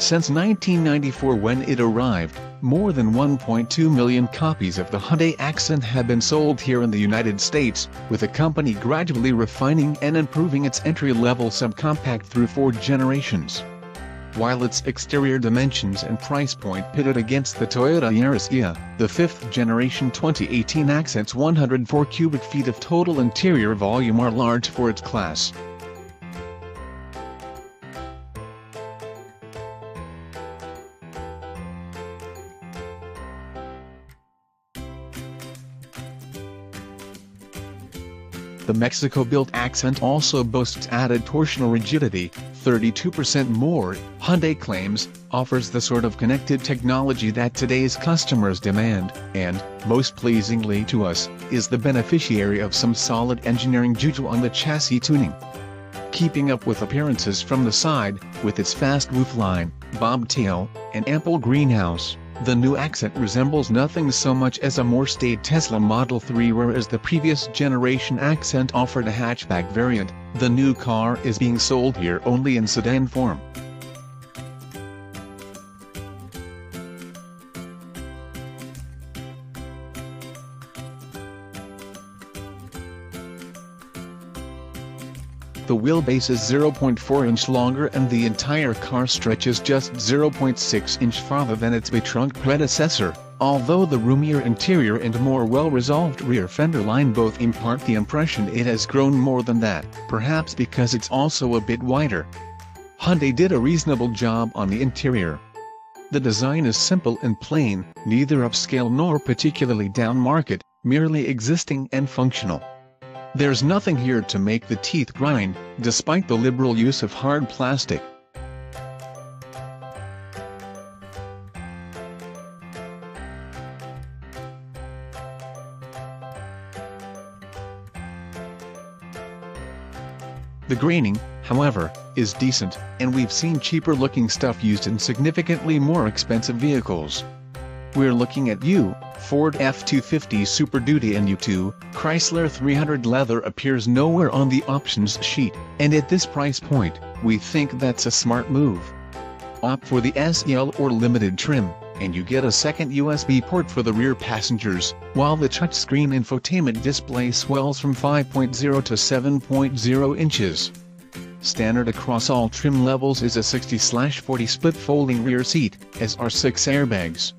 Since 1994 when it arrived, more than 1.2 million copies of the Hyundai Accent have been sold here in the United States, with the company gradually refining and improving its entry-level subcompact through 4 generations. While its exterior dimensions and price point pitted against the Toyota Yaris the 5th generation 2018 Accent's 104 cubic feet of total interior volume are large for its class. The Mexico-built Accent also boasts added torsional rigidity, 32% more, Hyundai claims, offers the sort of connected technology that today's customers demand, and, most pleasingly to us, is the beneficiary of some solid engineering juju on the chassis tuning. Keeping up with appearances from the side, with its fast roofline, bobtail, and ample greenhouse, the new Accent resembles nothing so much as a more staid Tesla Model 3. Whereas the previous generation Accent offered a hatchback variant, the new car is being sold here only in sedan form. The wheelbase is 0.4 inch longer and the entire car stretches just 0.6 inch farther than its big-trunk predecessor, although the roomier interior and more well-resolved rear fender line both impart the impression it has grown more than that, perhaps because it's also a bit wider. Hyundai did a reasonable job on the interior. The design is simple and plain, neither upscale nor particularly down-market, merely existing and functional. There's nothing here to make the teeth grind, despite the liberal use of hard plastic. The graining, however, is decent, and we've seen cheaper-looking stuff used in significantly more expensive vehicles. We're looking at Ford F-250 Super Duty and U2, Chrysler 300 leather appears nowhere on the options sheet, and at this price point, we think that's a smart move. Opt for the SEL or limited trim, and you get a second USB port for the rear passengers, while the touchscreen infotainment display swells from 5.0 to 7.0 inches. Standard across all trim levels is a 60/40 split folding rear seat, as are 6 airbags.